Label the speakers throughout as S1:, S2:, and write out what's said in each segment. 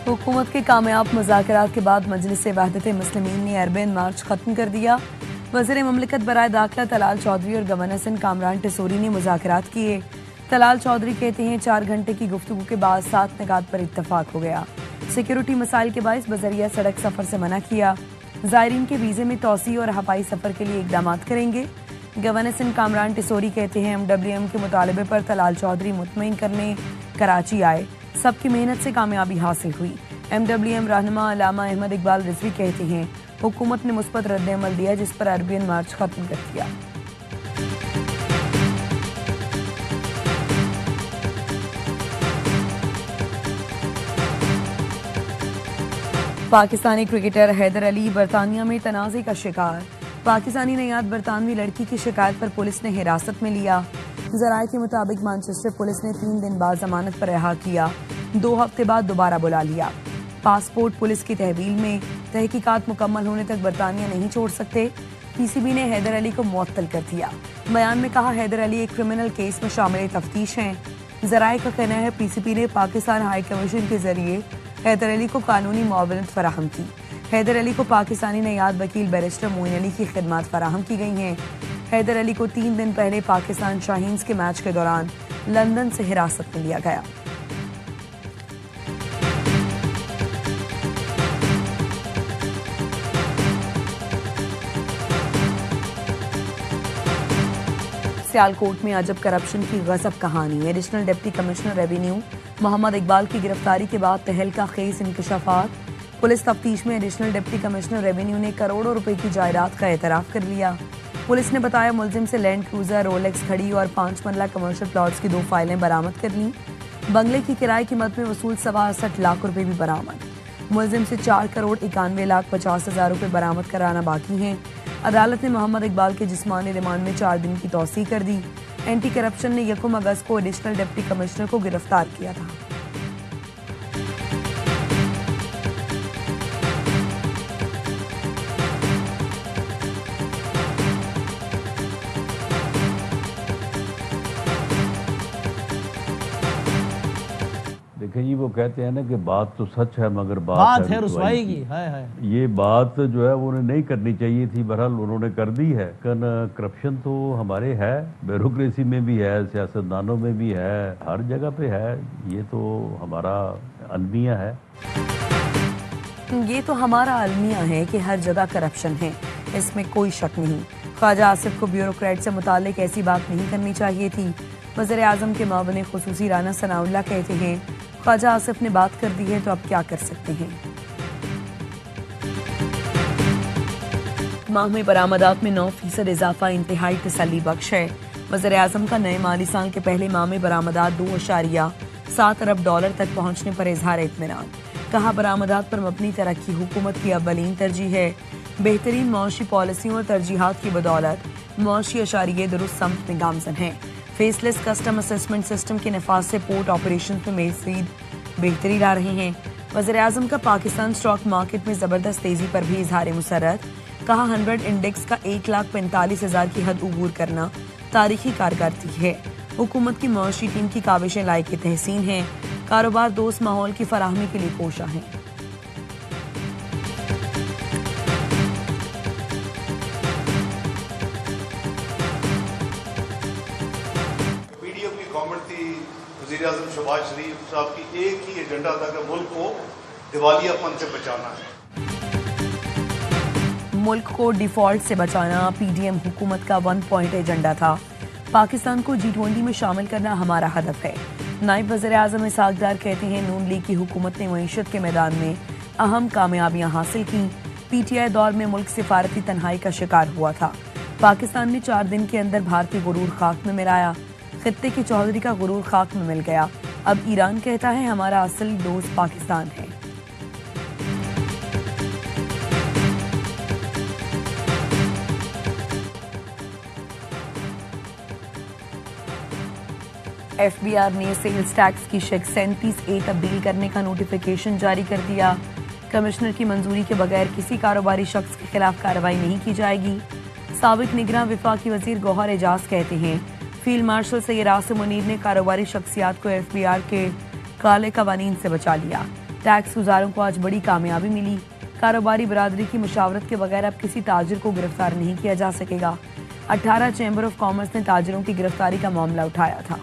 S1: हुकूमत के कामयाब मुज़ाकरात के बाद मजलिस वहदत मुस्लिमीन ने अरबन मार्च खत्म कर दिया। वज़ीर ममलिकत बराए दाखिला तलाल चौधरी और गवर्नर सिंध कामरान टिसोरी ने मुज़ाकरात किए। तलाल चौधरी कहते हैं 4 घंटे की गुफ्तगू के बाद 7 निकात पर इत्तफाक हो गया। सिक्योरिटी मसाइल के बायस बजरिया सड़क सफ़र से मना किया। ज़ायरीन के वीज़े में तोसी और हवाई सफ़र के लिए इकदाम करेंगे। गवर्नर सिंध कामरान टिसोरी कहते हैं MWM के मुतालबे पर तलाल चौधरी मुतमईन करने कराची आए, सबकी मेहनत से कामयाबी हासिल हुई। MWM रहनुमा अल्लामा अहमद इकबाल रिजवी कहते हैं हुकूमत ने मुस्बत रद्द अमल दिया, जिस पर अरबियन मार्च खत्म कर दिया। पाकिस्तानी क्रिकेटर हैदर अली बरतानिया में तनाज़े का शिकार। पाकिस्तानी नयाद बरतानवी लड़की की शिकायत पर पुलिस ने हिरासत में लिया। ज़राए के मुताबिक मैनचेस्टर पुलिस ने 3 दिन बाद जमानत पर रिहा किया, 2 हफ्ते बाद दोबारा बुला लिया। पासपोर्ट पुलिस की तहवील में तहकीकात मुकम्मल होने तक बरतानिया नहीं छोड़ सकते। PCB ने हैदर अली को मुअत्तल कर दिया। बयान में कहा हैदर अली एक क्रिमिनल केस में शामिल तफ्तीश हैं। ज़राए का कहना है PCB ने पाकिस्तान हाई कमीशन के जरिए हैदर अली को कानूनी मुआवनत फराहम की। हैदर अली को पाकिस्तानी नयाद वकील बैरिस्टर मोइन अली की खिदमत फराहम की गई हैं। हैदर अली को 3 दिन पहले पाकिस्तान शाहीन्स के मैच के दौरान लंदन से हिरासत में लिया गया। सियालकोट में अजब करप्शन की गजब कहानी। Additional deputy commissioner revenue Mohammad Iqbal की गिरफ्तारी के बाद तहलका खेज इंकशाफात। पुलिस तफ्तीश में एडिशनल डिप्टी कमिश्नर रेवेन्यू ने करोड़ों रुपए की जायदाद का एतराफ कर लिया। पुलिस ने बताया मुलजिम से लैंड क्रूजर, रोलेक्स घड़ी और 5 मरला कमर्शियल प्लॉट्स की 2 फाइलें बरामद कर लीं। बंगले की किराए की मद में वसूल 68 लाख रुपए भी बरामद। मुलजिम से 4 करोड़ 91,50,000 रुपए बरामद कराना बाकी हैं। अदालत ने मोहम्मद इकबाल के जिस्मानी रिमांड में 4 दिन की तौसीह कर दी। एंटी करप्शन ने 1 अगस्त को एडिशनल डिप्टी कमिश्नर को गिरफ्तार किया था।
S2: देखें जी, वो कहते हैं ना कि बात तो सच है मगर बात
S3: है रुसवाई की। है
S2: ये बात जो है वो उन्हें नहीं करनी चाहिए थी, बहरहाल उन्होंने कर दी है। करप्शन तो हमारे है, ब्यूरोक्रेसी में भी है, सियासतदानों में भी है, हर जगह पे है। ये तो हमारा अलमिया है।
S1: ये तो हमारा अलमिया है कि हर जगह करप्शन है, इसमें कोई शक नहीं। ख्वाजा आसिफ को ब्यूरोक्रेट से मुतालिक ऐसी बात नहीं करनी चाहिए थी। वज़ीर आज़म के मावने खुसूसी राना सनाउल्लाह कहते हैं ख्वाजा आसिफ ने बात कर दी है तो अब क्या कर सकते हैं। माह में बरामदात में 9% इजाफा इंतहाई तसल्ली बख्श है। वज़ीर आज़म का नए माली साल के पहले माह में बरामदात $2.7 अरब तक पहुंचने पर इजहार इत्मीनान। कहा बरामदात पर मबनी तरक्की हुकूमत की अव्वलीन तरजीह है। बेहतरीन मौशी पॉलिसियों और तरजीहात की बदौलत मौशी अशारिये दुरुस्त समत में गामजन है। फेसलेस कस्टम असेसमेंट सिस्टम के नफाज से पोर्ट ऑपरेशन में मज़ीद बेहतरी ला रहे हैं। वज़ीर आज़म का पाकिस्तान स्टॉक मार्केट में ज़बरदस्त तेज़ी पर भी इजहार मुसर्रत। कहा 100 इंडेक्स का 1,45,000 की हद उबूर करना तारीखी कारकर्दगी है। हुकूमत की मौशी टीम की काविशें लायक तहसीन हैं। कारोबार दोस्त माहौल की फराहमी के लिए कोशा हैं।
S4: वज़ीर-ए-आज़म शहबाज शरीफ साहब की एक ही एजेंडा था कि मुल्क को दिवालियापन से बचाना है।
S1: मुल्क को डिफॉल्ट से बचाना PDM हुकूमत का 1 पॉइंट एजेंडा था। पाकिस्तान को G20 में शामिल करना हमारा हदफ है। नायब वज़ीर-ए-आज़म इसहाक डार कहते हैं नून लीग की हुकूमत ने मईशत के मैदान में अहम कामयाबियां हासिल की। PTI दौर में मुल्क सिफारती तन्हाई का शिकार हुआ था। पाकिस्तान ने 4 दिन के अंदर भारतीय गुरूर खाक में मिलाया। खित्ते के चौधरी का गुरूर खाक में मिल गया। अब ईरान कहता है हमारा असली दोस्त पाकिस्तान है। FBR ने सेल्स टैक्स की शेक 37A तब्दील करने का नोटिफिकेशन जारी कर दिया। कमिश्नर की मंजूरी के बगैर किसी कारोबारी शख्स के खिलाफ कार्रवाई नहीं की जाएगी। साबिक निगरान वफाकी वजीर गौहर एजाज कहते हैं फील्ड मार्शल सैयद आसिम मुनीर ने कारोबारी शख्सियात को FBR के काले कवानीन से बचा लिया। टैक्स गुजारों को आज बड़ी कामयाबी मिली। कारोबारी बरादरी की मुशावरत के बगैर अब किसी ताजिर को गिरफ्तार नहीं किया जा सकेगा। 18 चैम्बर ऑफ कॉमर्स ने ताजिरों की गिरफ्तारी का मामला उठाया था।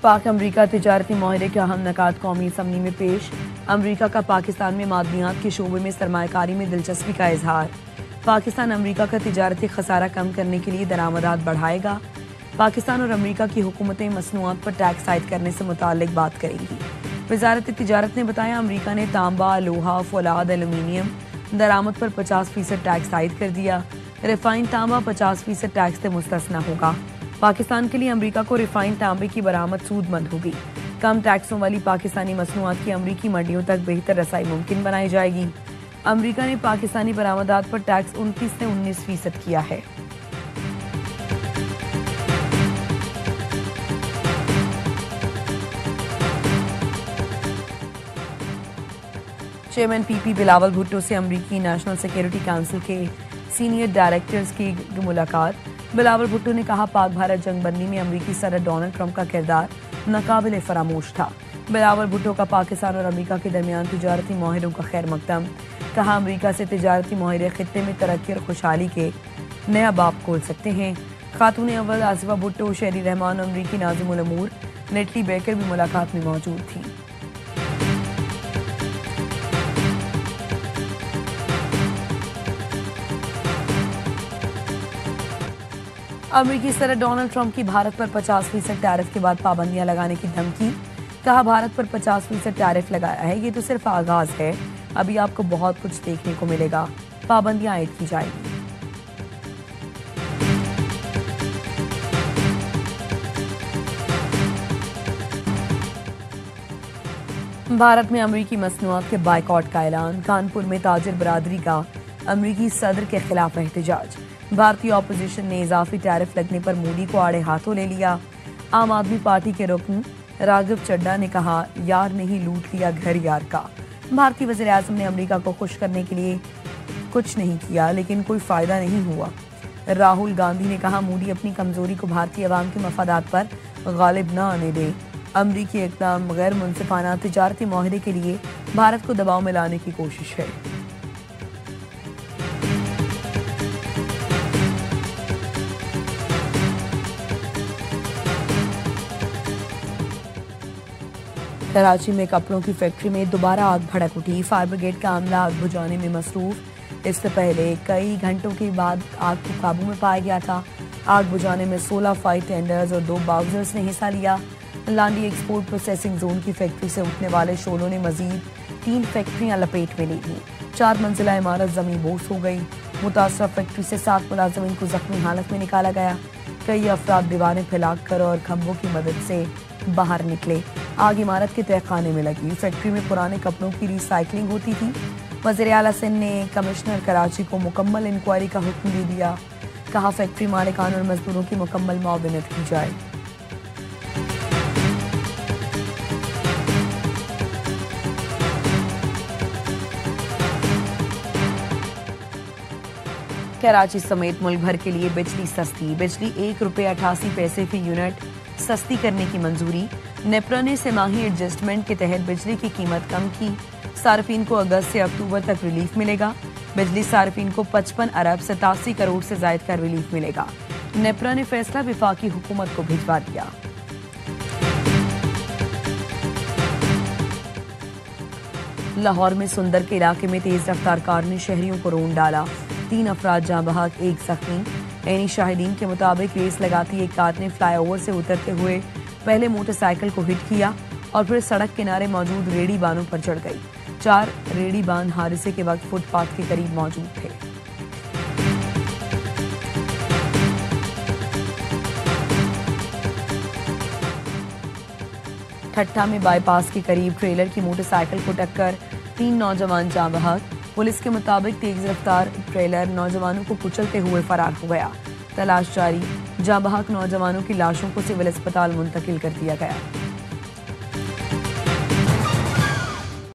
S1: पाक अमरीका तिजारती माहिरे के अहम नकात कौमी असम्बली में पेश। अमरीका का पाकिस्तान में मादनियात के शोबे में सरमायाकारी में दिलचस्पी का इजहार। पाकिस्तान अमरीका का तिजारती खसारा कम करने के लिए दरामदात बढ़ाएगा। पाकिस्तान और अमरीका की हुकूमतें मसनूआत पर टैक्स आयद करने से मुताल्लिक बात करेंगी। वजारत तिजारत ने बताया, अमरीका ने तांबा, लोहा, फौलाद, एल्यूमीनियम दरामद पर 50% टैक्स आयद कर दिया। रिफाइंड तांबा 50% टैक्स से मुस्तस्ना होगा। पाकिस्तान के लिए अमरीका को रिफाइंड तांबे की बरामद सूदमंद होगी। कम टैक्सों वाली पाकिस्तानी मसनूआत की अमरीकी मंडियों तक बेहतर रसाई मुमकिन बनाई जाएगी। अमरीका ने पाकिस्तानी बरामदात पर टैक्स 29 से 19% किया है। चेयरमैन पीपी बिलावल भुट्टो से अमरीकी नेशनल सिक्योरिटी काउंसिल के सीनियर डायरेक्टर्स की मुलाकात। बिलावल भुट्टो ने कहा, पाक भारत जंगबंदी में अमरीकी सदर डोनाल्ड ट्रंप का किरदार नाकाबिले फरामोश था। बिलावल भुट्टो का पाकिस्तान और अमरीका के दरमियान तिजारती माहिरों का खैर मकदम। कहा, अमरीका से तिजारती माहिरे खित्ते में तरक्की और खुशहाली के नया बाब खोल सकते हैं। खातून अव्वल आसिफा भुट्टो, शेरी रहमान, अमरीकी नाज़िमुल अमूर नेटली बेकर भी मुलाकात में मौजूद थी। अमरीकी सदर डोनाल्ड ट्रंप की भारत पर 50% टैरिफ के बाद पाबंदियां लगाने की धमकी। कहा, भारत पर 50% टैरिफ लगाया है, ये तो सिर्फ आगाज है, अभी आपको बहुत कुछ देखने को मिलेगा। पाबंदियां आयद की जाएगी। भारत में अमरीकी मसनूआत के बाइकॉट का ऐलान। कानपुर में ताजिर बरादरी का अमरीकी सदर के खिलाफ एहतजाज। भारतीय ऑपोजिशन ने इजाफी टैरिफ लगने पर मोदी को आड़े हाथों ले लिया। आम आदमी पार्टी के रुकन राघव चड्ढा ने कहा, यार नहीं लूट लिया घर यार का। भारतीय वज़ीर आज़म ने अमेरिका को खुश करने के लिए कुछ नहीं किया, लेकिन कोई फायदा नहीं हुआ। राहुल गांधी ने कहा, मोदी अपनी कमजोरी को भारतीय अवाम के मफादात पर गालिब न आने दे। अमरीकी इक़दाम गैर मुनसिफाना तिजारती माहिरे के लिए भारत को दबाव में लाने की कोशिश है। कराची में कपड़ों की फैक्ट्री में दोबारा आग भड़क उठी। फायर ब्रिगेड का अमला आग बुझाने में मसरूफ। इससे पहले कई घंटों के बाद आग को काबू में पाया गया था। आग बुझाने में 16 फायर टेंडर्स और 2 बाउजर्स ने हिस्सा लिया। लांडी एक्सपोर्ट प्रोसेसिंग जोन की फैक्ट्री से उठने वाले शोलों ने मजीद 3 फैक्ट्रियां लपेट में ली थी। 4 मंजिला इमारत जमीन बोस हो गई। मुतासरा फैक्ट्री से 7 मुलाजमीन को जख्मी हालत में निकाला गया। कई अफराद दीवारें फैलाकर और खंभों की मदद से बाहर निकले। आग इमारत के तहखाने में लगी। फैक्ट्री में पुराने कपड़ों की रिसाइकलिंग होती थी। वज़ीर आला सिंध ने कमिश्नर कराची को मुकम्मल इंक्वायरी का हुक्म दे दिया। कहा, फैक्ट्री मालिकान और मजदूरों की मुकम्मल मुआवनत की जाए। कराची समेत मुल्क भर के लिए बिजली सस्ती। बिजली ₹1.88 फी यूनिट सस्ती करने की मंजूरी। नेपरा ने सेमाही एडजस्टमेंट के तहत बिजली की कीमत कम की। सार्फिन को अगस्त से अक्टूबर तक रिलीफ मिलेगा। बिजली सार्फिन को 55 अरब 87 करोड़ से ज्यादा का रिलीफ मिलेगा। नेपरा ने फैसला विफाकी हुकूमत को भिजवा दिया। लाहौर में सुंदर के इलाके में तेज रफ्तार कार ने शहरियों को रोन डाला। 3 अफराद जाँ बहक, 1 जख्मी। ऐनी शाहिदीन के मुताबिक रेस लगाती एक कार ने फ्लाईओवर से उतरते हुए पहले मोटरसाइकिल को हिट किया और फिर सड़क किनारे मौजूद रेडी बानों पर चढ़ गई। 4 रेडी बान हादसे के वक्त फुटपाथ के करीब मौजूद थे। ठट्टा में बाईपास के करीब ट्रेलर की मोटरसाइकिल को टक्कर, 3 नौजवान जाँ बहक। पुलिस के मुताबिक तेज रफ्तार ट्रेलर नौजवानों को कुचलते हुए फरार हो गया। तलाश जारी। जाँ बहक नौजवानों की लाशों को सिविल अस्पताल मुंतकिल कर दिया गया।